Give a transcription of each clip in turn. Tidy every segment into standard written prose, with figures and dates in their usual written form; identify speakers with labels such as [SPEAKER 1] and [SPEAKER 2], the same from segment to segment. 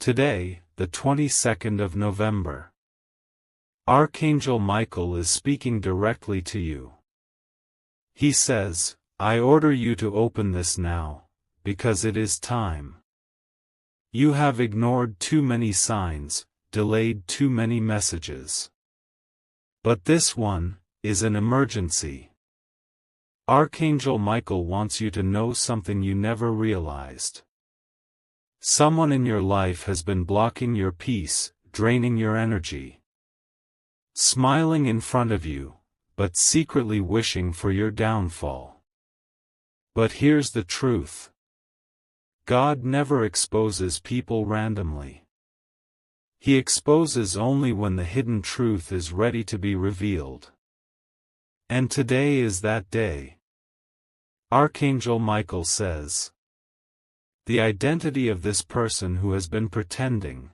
[SPEAKER 1] Today, the 22nd of November. Archangel Michael is speaking directly to you. He says, I order you to open this now, because it is time. You have ignored too many signs, delayed too many messages. But this one is an emergency. Archangel Michael wants you to know something you never realized. Someone in your life has been blocking your peace, draining your energy. Smiling in front of you, but secretly wishing for your downfall. But here's the truth. God never exposes people randomly. He exposes only when the hidden truth is ready to be revealed. And today is that day. Archangel Michael says, the identity of this person who has been pretending,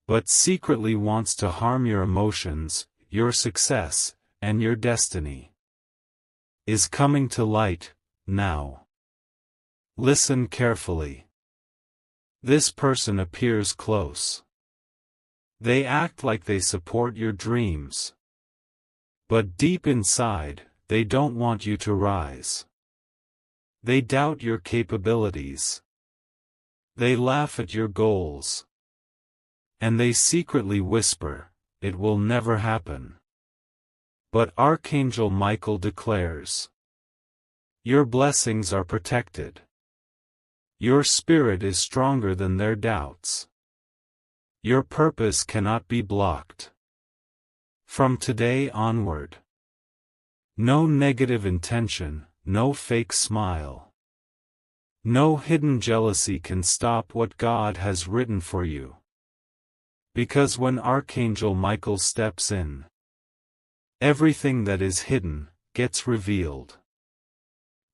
[SPEAKER 1] but secretly wants to harm your emotions, your success, and your destiny, is coming to light, now. Listen carefully. This person appears close. They act like they support your dreams. But deep inside, they don't want you to rise. They doubt your capabilities. They laugh at your goals. And they secretly whisper, it will never happen. But Archangel Michael declares, your blessings are protected. Your spirit is stronger than their doubts. Your purpose cannot be blocked. From today onward, no negative intention, no fake smile. No hidden jealousy can stop what God has written for you. Because when Archangel Michael steps in, everything that is hidden gets revealed.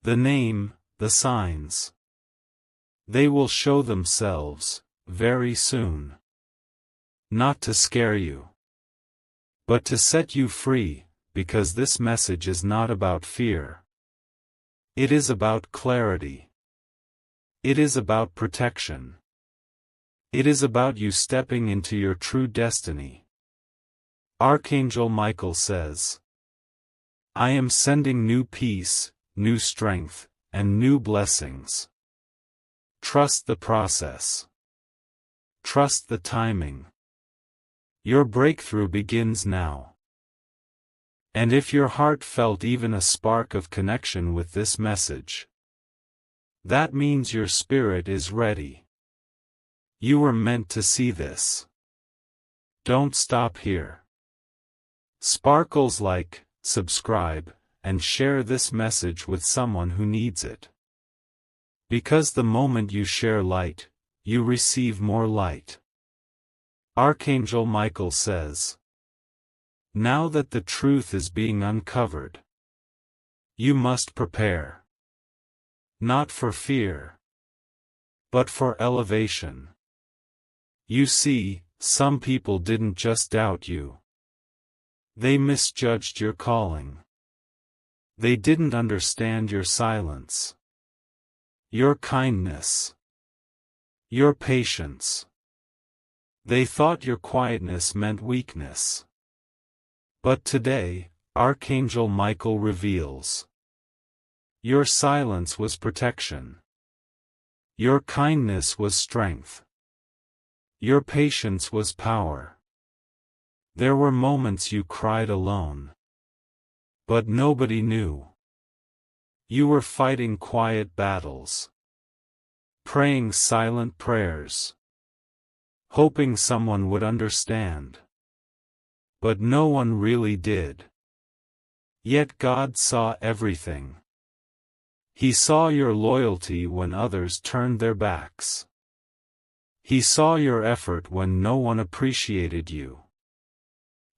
[SPEAKER 1] The name, the signs. They will show themselves very soon. Not to scare you, but to set you free, because this message is not about fear. It is about clarity. It is about protection. It is about you stepping into your true destiny. Archangel Michael says, I am sending new peace, new strength, and new blessings. Trust the process. Trust the timing. Your breakthrough begins now. And if your heart felt even a spark of connection with this message, that means your spirit is ready. You were meant to see this. Don't stop here. Sparkles like, subscribe, and share this message with someone who needs it. Because the moment you share light, you receive more light. Archangel Michael says, now that the truth is being uncovered, you must prepare. Not for fear, but for elevation. You see, some people didn't just doubt you. They misjudged your calling. They didn't understand your silence, your kindness, your patience. They thought your quietness meant weakness. But today, Archangel Michael reveals, your silence was protection. Your kindness was strength. Your patience was power. There were moments you cried alone. But nobody knew. You were fighting quiet battles. Praying silent prayers. Hoping someone would understand. But no one really did. Yet God saw everything. He saw your loyalty when others turned their backs. He saw your effort when no one appreciated you.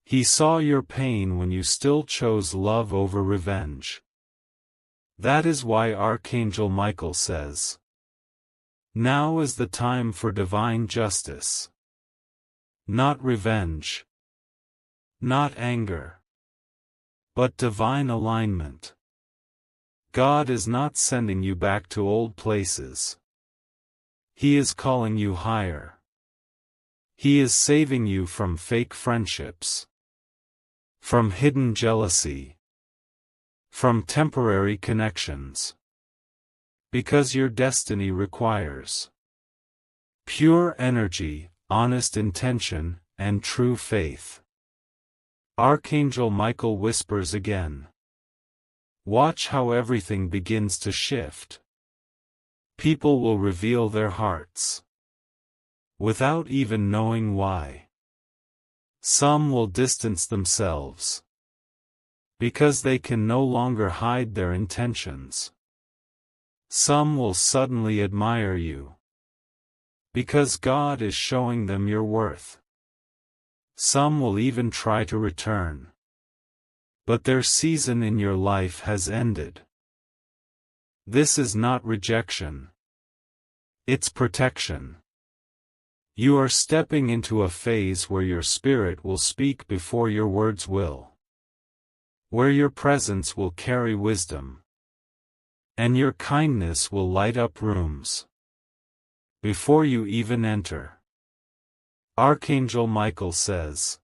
[SPEAKER 1] He saw your pain when you still chose love over revenge. That is why Archangel Michael says, now is the time for divine justice. Not revenge. Not anger. But divine alignment. God is not sending you back to old places. He is calling you higher. He is saving you from fake friendships, from hidden jealousy, from temporary connections. Because your destiny requires pure energy, honest intention, and true faith. Archangel Michael whispers again. Watch how everything begins to shift. People will reveal their hearts without even knowing why. Some will distance themselves because they can no longer hide their intentions. Some will suddenly admire you because God is showing them your worth. Some will even try to return, but their season in your life has ended. This is not rejection. It's protection. You are stepping into a phase where your spirit will speak before your words will, where your presence will carry wisdom, and your kindness will light up rooms before you even enter. Archangel Michael says,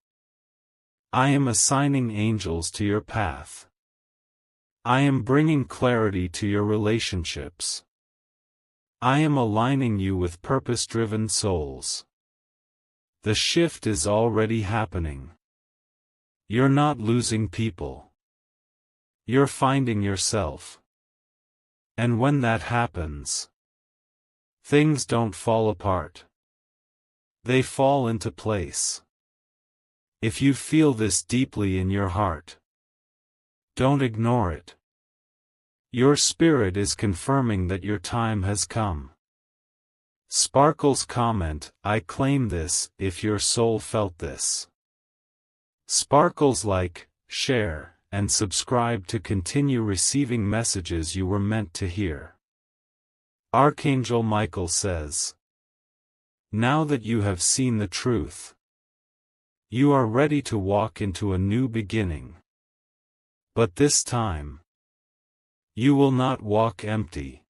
[SPEAKER 1] I am assigning angels to your path. I am bringing clarity to your relationships. I am aligning you with purpose-driven souls. The shift is already happening. You're not losing people. You're finding yourself. And when that happens, things don't fall apart. They fall into place. If you feel this deeply in your heart, don't ignore it. Your spirit is confirming that your time has come. Sparkles comment, I claim this, if your soul felt this. Sparkles like, share, and subscribe to continue receiving messages you were meant to hear. Archangel Michael says, now that you have seen the truth, you are ready to walk into a new beginning. But this time, you will not walk empty.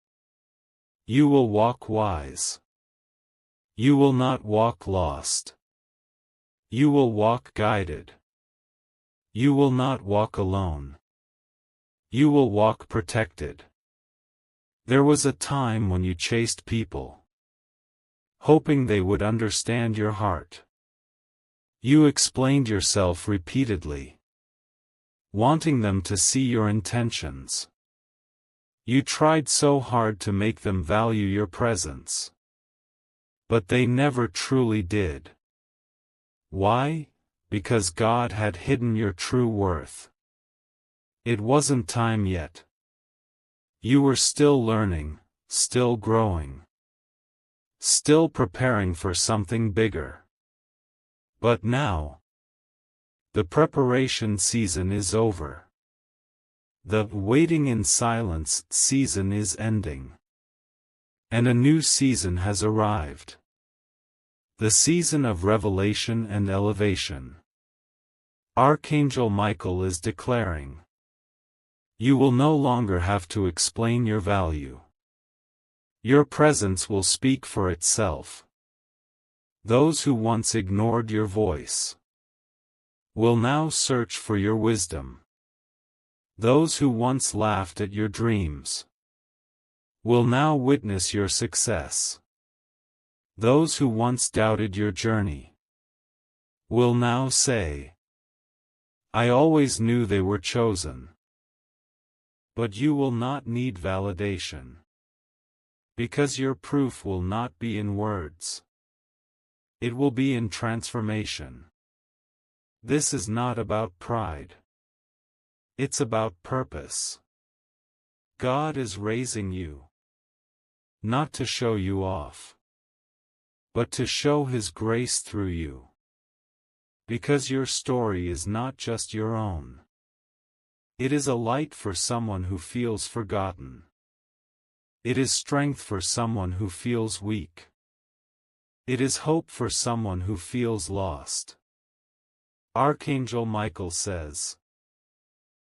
[SPEAKER 1] You will walk wise. You will not walk lost. You will walk guided. You will not walk alone. You will walk protected. There was a time when you chased people, hoping they would understand your heart. You explained yourself repeatedly, wanting them to see your intentions. You tried so hard to make them value your presence, but they never truly did. Why? Because God had hidden your true worth. It wasn't time yet. You were still learning, still growing, still preparing for something bigger. But now, the preparation season is over. The waiting in silence season is ending. And a new season has arrived. The season of revelation and elevation. Archangel Michael is declaring, you will no longer have to explain your value. Your presence will speak for itself. Those who once ignored your voice will now search for your wisdom. Those who once laughed at your dreams will now witness your success. Those who once doubted your journey will now say, I always knew they were chosen. But you will not need validation, because your proof will not be in words. It will be in transformation. This is not about pride. It's about purpose. God is raising you, not to show you off, but to show His grace through you. Because your story is not just your own. It is a light for someone who feels forgotten. It is strength for someone who feels weak. It is hope for someone who feels lost. Archangel Michael says,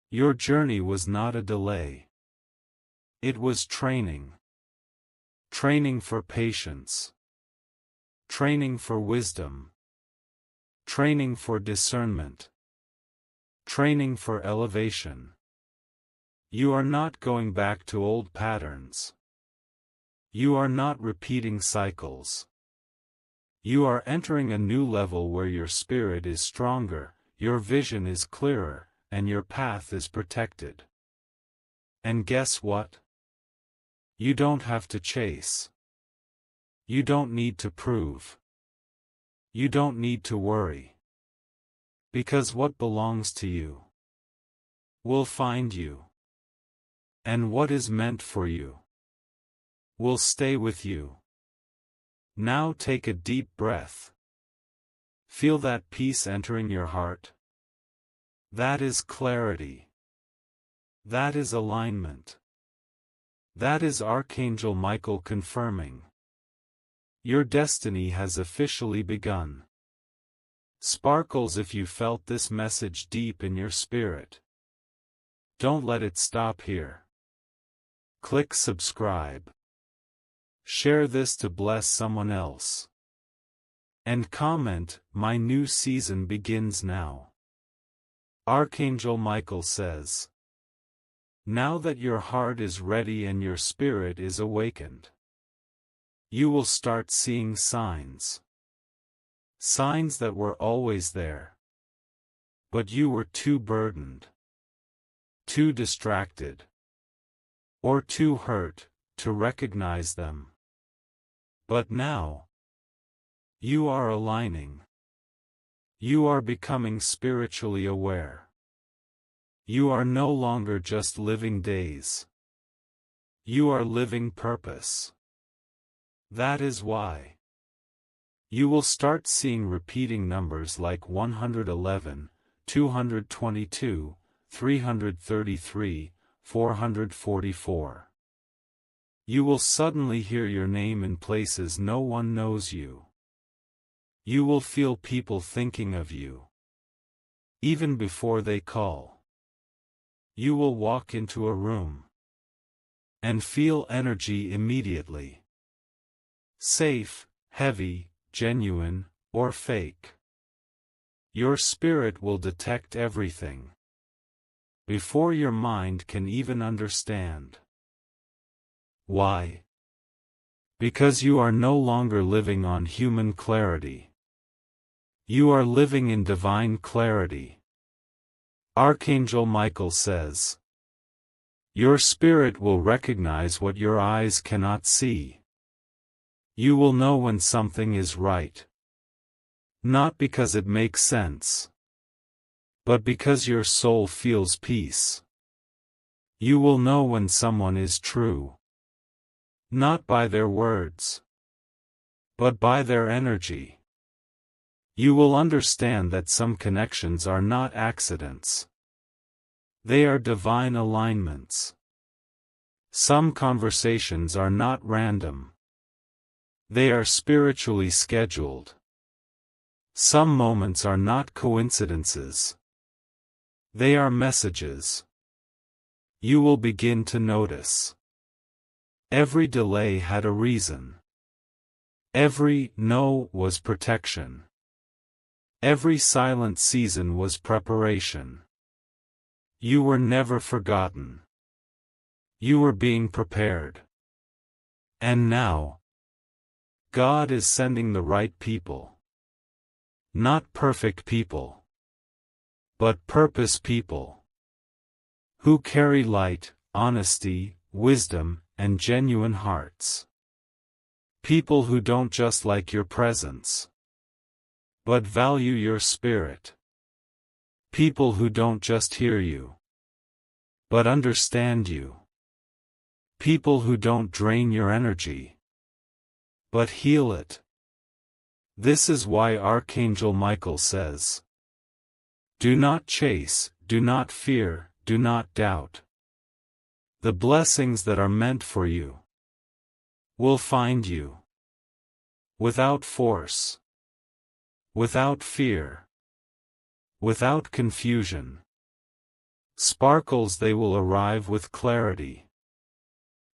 [SPEAKER 1] your journey was not a delay. It was training. Training for patience. Training for wisdom. Training for discernment. Training for elevation. You are not going back to old patterns. You are not repeating cycles. You are entering a new level where your spirit is stronger, your vision is clearer, and your path is protected. And guess what? You don't have to chase. You don't need to prove. You don't need to worry. Because what belongs to you will find you. And what is meant for you will stay with you. Now take a deep breath. Feel that peace entering your heart. That is clarity. That is alignment. That is Archangel Michael confirming. Your destiny has officially begun. Sparkles if you felt this message deep in your spirit. Don't let it stop here. Click subscribe. Share this to bless someone else. And comment, "My new season begins now." Archangel Michael says, now that your heart is ready and your spirit is awakened, you will start seeing signs. Signs that were always there. But you were too burdened, too distracted, or too hurt to recognize them. But now, you are aligning. You are becoming spiritually aware. You are no longer just living days. You are living purpose. That is why you will start seeing repeating numbers like 111, 222, 333, 444. You will suddenly hear your name in places no one knows you. You will feel people thinking of you, even before they call. You will walk into a room and feel energy immediately. Safe, heavy, genuine, or fake. Your spirit will detect everything before your mind can even understand. Why? Because you are no longer living on human clarity. You are living in divine clarity. Archangel Michael says, your spirit will recognize what your eyes cannot see. You will know when something is right. Not because it makes sense, but because your soul feels peace. You will know when someone is true. Not by their words, but by their energy. You will understand that some connections are not accidents. They are divine alignments. Some conversations are not random. They are spiritually scheduled. Some moments are not coincidences. They are messages. You will begin to notice. Every delay had a reason. Every no was protection. Every silent season was preparation. You were never forgotten. You were being prepared. And now, God is sending the right people. Not perfect people, but purpose people. Who carry light, honesty, wisdom, and genuine hearts. People who don't just like your presence, but value your spirit. People who don't just hear you, but understand you. People who don't drain your energy, but heal it. This is why Archangel Michael says, do not chase, do not fear, do not doubt. The blessings that are meant for you will find you. Without force. Without fear. Without confusion. Sparkles they will arrive with clarity.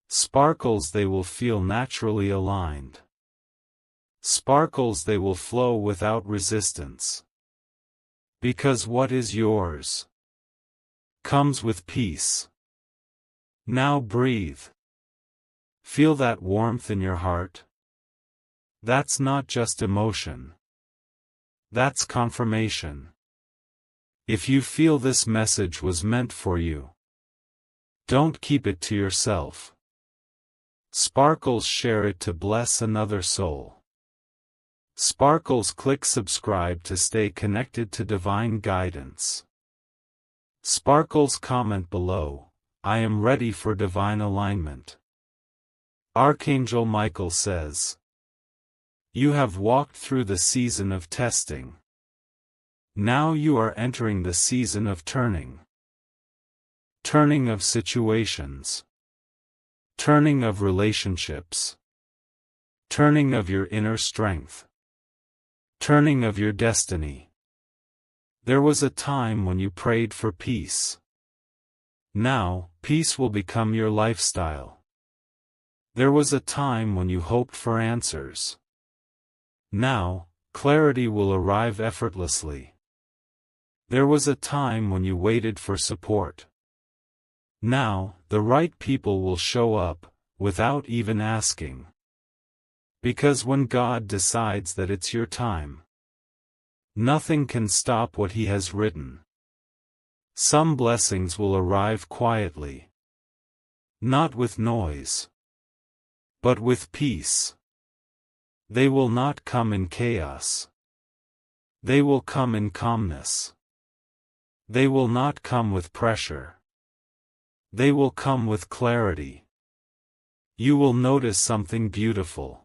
[SPEAKER 1] Sparkles they will feel naturally aligned. Sparkles they will flow without resistance. Because what is yours comes with peace. Now breathe. Feel that warmth in your heart. That's not just emotion. That's confirmation. If you feel this message was meant for you, don't keep it to yourself. Sparkles, share it to bless another soul. Sparkles, click subscribe to stay connected to divine guidance. Sparkles, comment below, I am ready for divine alignment. Archangel Michael says, you have walked through the season of testing. Now you are entering the season of turning. Turning of situations. Turning of relationships. Turning of your inner strength. Turning of your destiny. There was a time when you prayed for peace. Now, peace will become your lifestyle. There was a time when you hoped for answers. Now, clarity will arrive effortlessly. There was a time when you waited for support. Now, the right people will show up, without even asking. Because when God decides that it's your time, nothing can stop what He has written. Some blessings will arrive quietly. Not with noise, but with peace. They will not come in chaos. They will come in calmness. They will not come with pressure. They will come with clarity. You will notice something beautiful.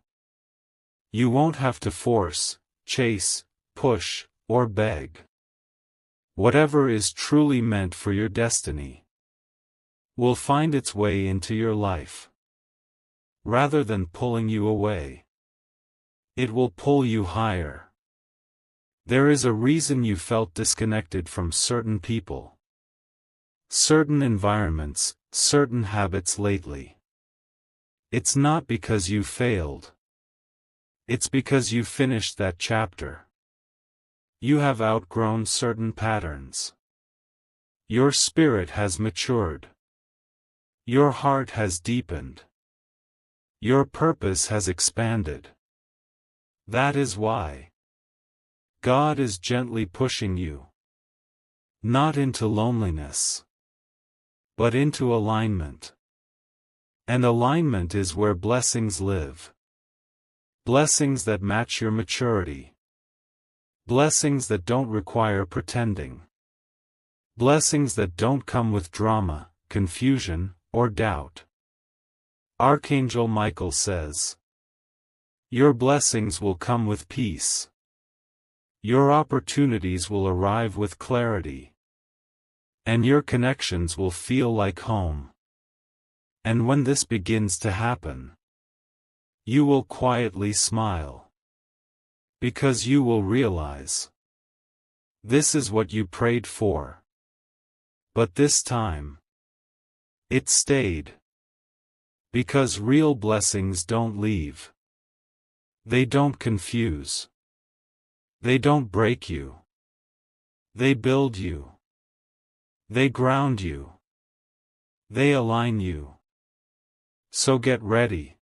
[SPEAKER 1] You won't have to force, chase, push, or beg. Whatever is truly meant for your destiny will find its way into your life. Rather than pulling you away, it will pull you higher. There is a reason you felt disconnected from certain people, certain environments, certain habits lately. It's not because you failed. It's because you finished that chapter. You have outgrown certain patterns. Your spirit has matured. Your heart has deepened. Your purpose has expanded. That is why God is gently pushing you, not into loneliness, but into alignment. And alignment is where blessings live. Blessings that match your maturity. Blessings that don't require pretending. Blessings that don't come with drama, confusion, or doubt. Archangel Michael says, your blessings will come with peace. Your opportunities will arrive with clarity. And your connections will feel like home. And when this begins to happen, you will quietly smile. Because you will realize, this is what you prayed for. But this time, it stayed. Because real blessings don't leave. They don't confuse. They don't break you. They build you. They ground you. They align you. So get ready.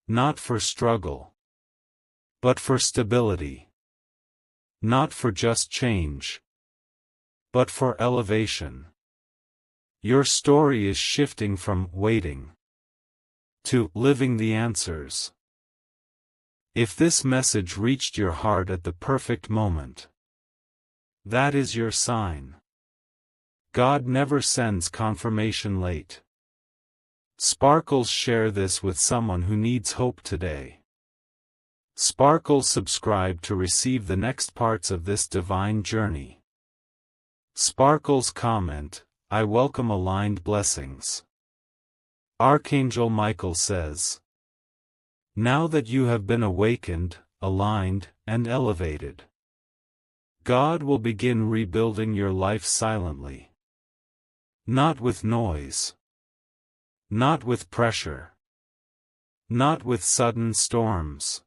[SPEAKER 1] Not for struggle, but for stability. Not for just change, but for elevation. Your story is shifting from waiting to living the answers. If this message reached your heart at the perfect moment, that is your sign. God never sends confirmation late. Sparkles, share this with someone who needs hope today. Sparkles, subscribe to receive the next parts of this divine journey. Sparkles, comment, I welcome aligned blessings. Archangel Michael says, now that you have been awakened, aligned, and elevated, God will begin rebuilding your life silently. Not with noise. Not with pressure. Not with sudden storms.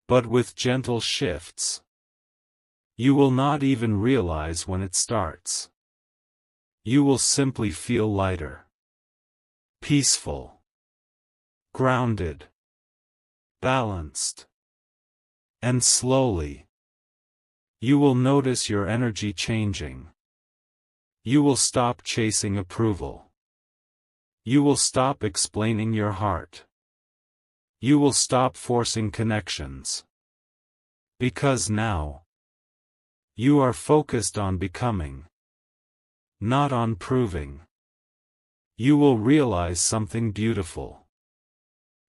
[SPEAKER 1] But with gentle shifts. You will not even realize when it starts. You will simply feel lighter, peaceful, grounded, balanced. And slowly, you will notice your energy changing. You will stop chasing approval. You will stop explaining your heart. You will stop forcing connections. Because now, you are focused on becoming, not on proving. You will realize something beautiful.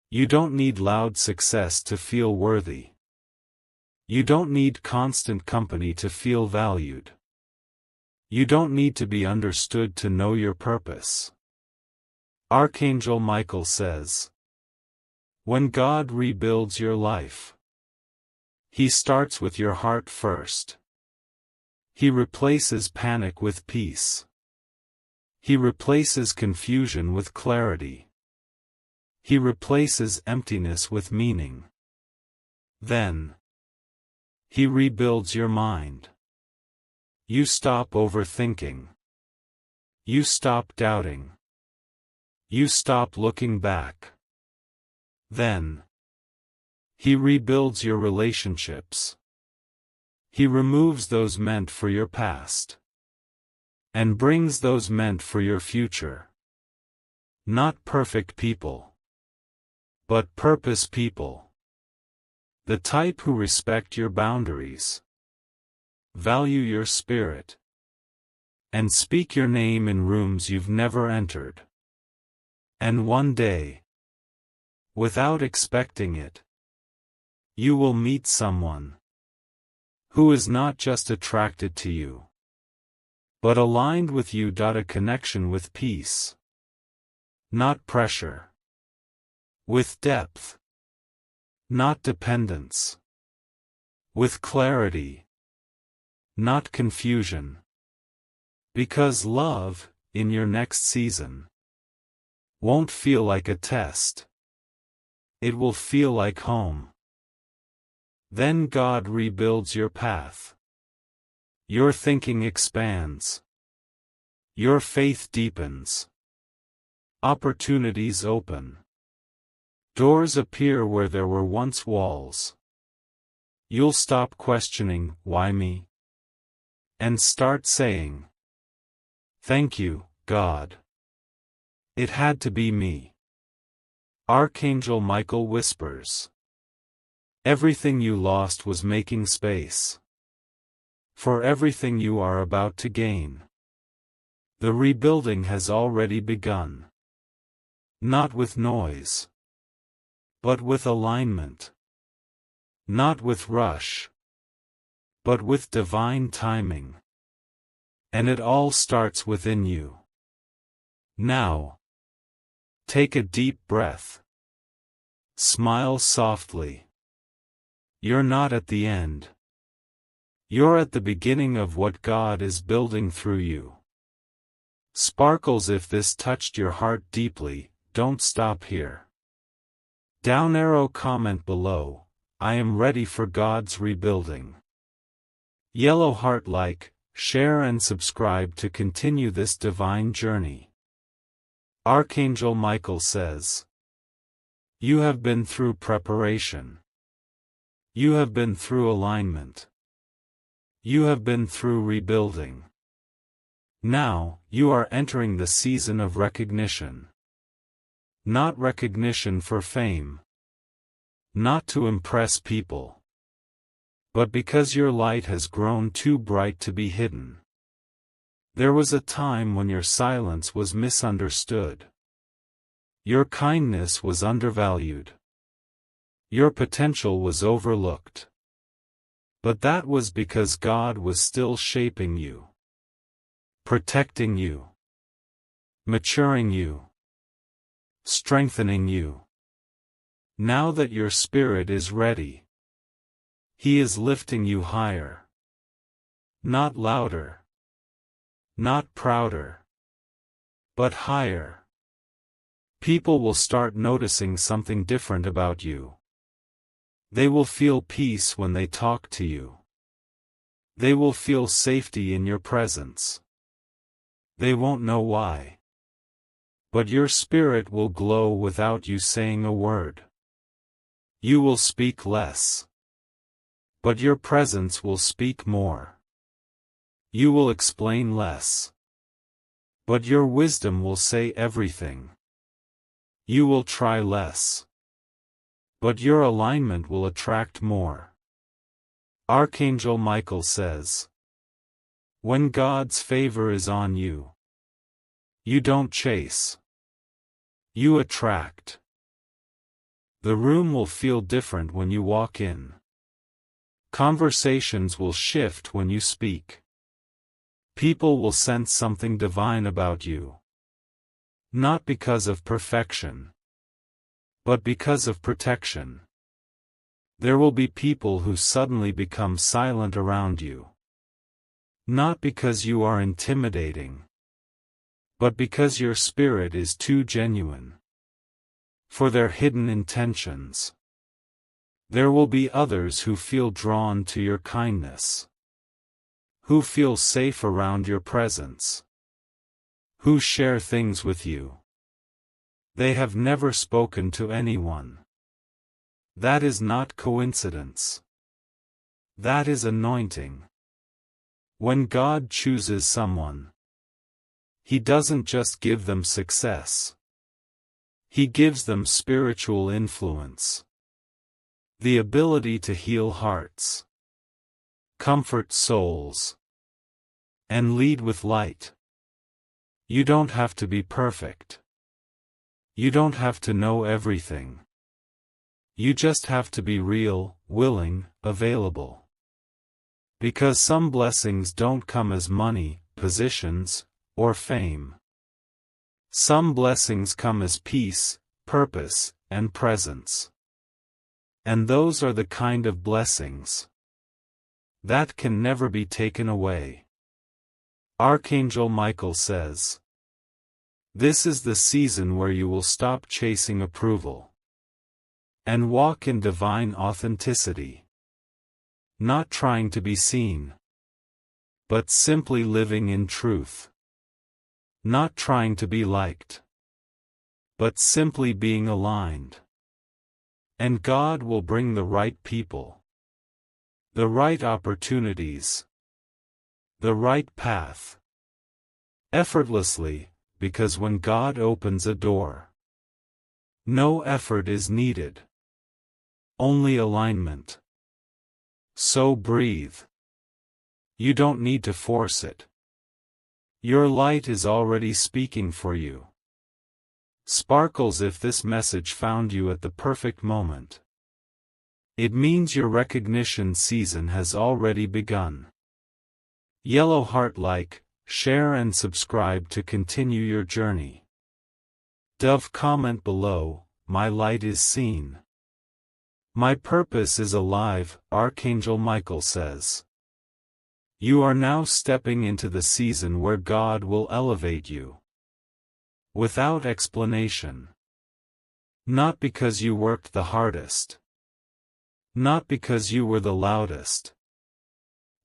[SPEAKER 1] You don't need loud success to feel worthy. You don't need constant company to feel valued. You don't need to be understood to know your purpose. Archangel Michael says, when God rebuilds your life, He starts with your heart first. He replaces panic with peace. He replaces confusion with clarity. He replaces emptiness with meaning. Then, He rebuilds your mind. You stop overthinking. You stop doubting. You stop looking back. Then, He rebuilds your relationships. He removes those meant for your past, and brings those meant for your future. Not perfect people, but purpose people. The type who respect your boundaries, value your spirit, and speak your name in rooms you've never entered. And one day, without expecting it, you will meet someone who is not just attracted to you, but aligned with you. A connection with peace, not pressure, with depth, not dependence, with clarity, not confusion. Because love, in your next season, won't feel like a test. It will feel like home. Then God rebuilds your path. Your thinking expands. Your faith deepens. Opportunities open. Doors appear where there were once walls. You'll stop questioning, why me? And start saying, thank you, God. It had to be me. Archangel Michael whispers. Everything you lost was making space for everything you are about to gain. The rebuilding has already begun. Not with noise, but with alignment. Not with rush, but with divine timing. And it all starts within you. Now, take a deep breath. Smile softly. You're not at the end. You're at the beginning of what God is building through you. Sparkles, if this touched your heart deeply, don't stop here. Down arrow comment below, I am ready for God's rebuilding. Yellow heart, like, share and subscribe to continue this divine journey. Archangel Michael says, you have been through preparation. You have been through alignment. You have been through rebuilding. Now, you are entering the season of recognition. Not recognition for fame. Not to impress people. But because your light has grown too bright to be hidden. There was a time when your silence was misunderstood. Your kindness was undervalued. Your potential was overlooked. But that was because God was still shaping you, protecting you, maturing you, strengthening you. Now that your spirit is ready, He is lifting you higher. Not louder, not prouder, but higher. People will start noticing something different about you. They will feel peace when they talk to you. They will feel safety in your presence. They won't know why. But your spirit will glow without you saying a word. You will speak less. But your presence will speak more. You will explain less. But your wisdom will say everything. You will try less. But your alignment will attract more. Archangel Michael says, when God's favor is on you, you don't chase. You attract. The room will feel different when you walk in. Conversations will shift when you speak. People will sense something divine about you. Not because of perfection, but because of protection. There will be people who suddenly become silent around you. Not because you are intimidating, but because your spirit is too genuine. For their hidden intentions. There will be others who feel drawn to your kindness. Who feel safe around your presence. Who share things with you they have never spoken to anyone. That is not coincidence. That is anointing. When God chooses someone, He doesn't just give them success. He gives them spiritual influence. The ability to heal hearts, comfort souls, and lead with light. You don't have to be perfect. You don't have to know everything. You just have to be real, willing, available. Because some blessings don't come as money, positions, or fame. Some blessings come as peace, purpose, and presence. And those are the kind of blessings that can never be taken away. Archangel Michael says, this is the season where you will stop chasing approval and walk in divine authenticity. Not trying to be seen, but simply living in truth. Not trying to be liked, but simply being aligned. And God will bring the right people, the right opportunities, the right path, effortlessly, because when God opens a door, no effort is needed, only alignment. So breathe. You don't need to force it. Your light is already speaking for you. Sparkles if this message found you at the perfect moment. It means your recognition season has already begun. Yellow heart like, share and subscribe to continue your journey. Dove comment below, my light is seen. My purpose is alive, Archangel Michael says. You are now stepping into the season where God will elevate you. Without explanation. Not because you worked the hardest. Not because you were the loudest.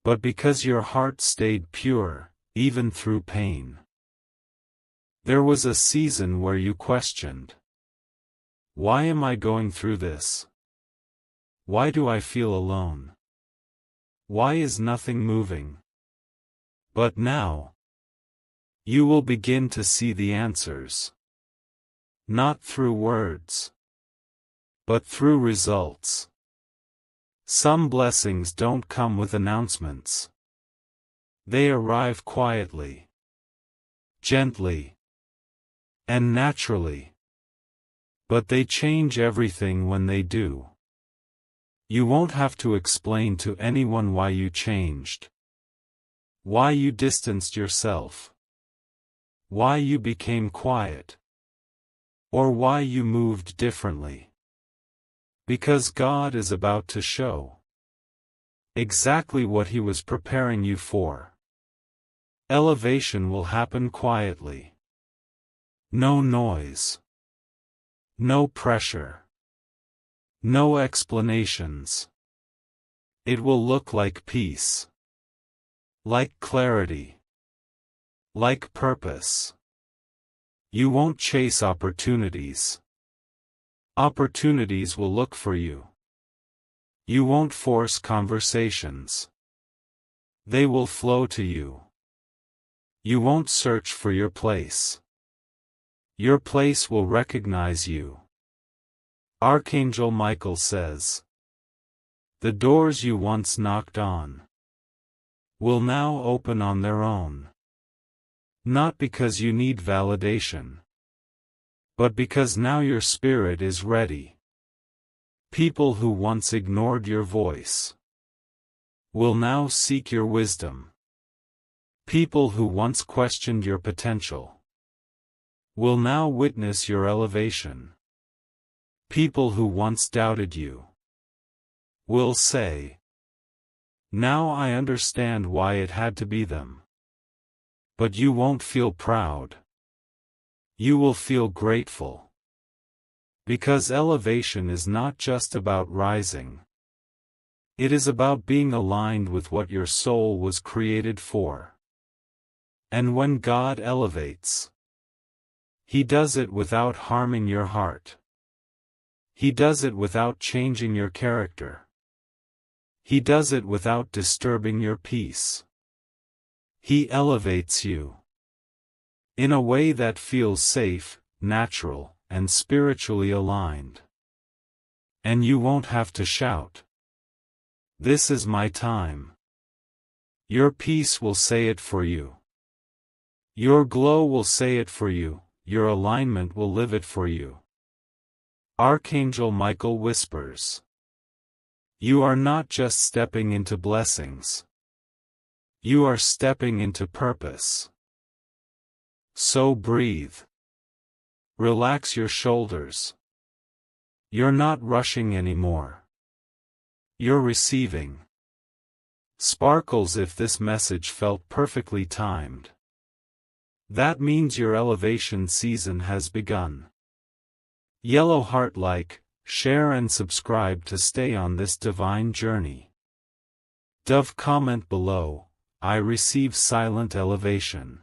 [SPEAKER 1] But because your heart stayed pure, even through pain. There was a season where you questioned. Why am I going through this? Why do I feel alone? Why is nothing moving? But now, you will begin to see the answers. Not through words, but through results. Some blessings don't come with announcements. They arrive quietly, gently, and naturally. But they change everything when they do. You won't have to explain to anyone why you changed. Why you distanced yourself. Why you became quiet. Or why you moved differently. Because God is about to show exactly what He was preparing you for. Elevation will happen quietly. No noise. No pressure. No explanations. It will look like peace. like clarity, like purpose. You won't chase opportunities. Opportunities will look for you. You won't force conversations. They will flow to you. You won't search for your place. Your place will recognize you. Archangel Michael says, the doors you once knocked on will now open on their own. Not because you need validation, but because now your spirit is ready. People who once ignored your voice will now seek your wisdom. People who once questioned your potential will now witness your elevation. People who once doubted you will say, now I understand why it had to be them. But you won't feel proud. You will feel grateful. Because elevation is not just about rising. It is about being aligned with what your soul was created for. And when God elevates, He does it without harming your heart. He does it without changing your character. He does it without disturbing your peace. He elevates you in a way that feels safe, natural, and spiritually aligned. And you won't have to shout, "This is my time." Your peace will say it for you. Your glow will say it for you, your alignment will live it for you. Archangel Michael whispers, you are not just stepping into blessings. You are stepping into purpose. So breathe. Relax your shoulders. You're not rushing anymore. You're receiving. Sparkles if this message felt perfectly timed. That means your elevation season has begun. Yellow heart like, share and subscribe to stay on this divine journey. Dove comment below, I receive silent elevation.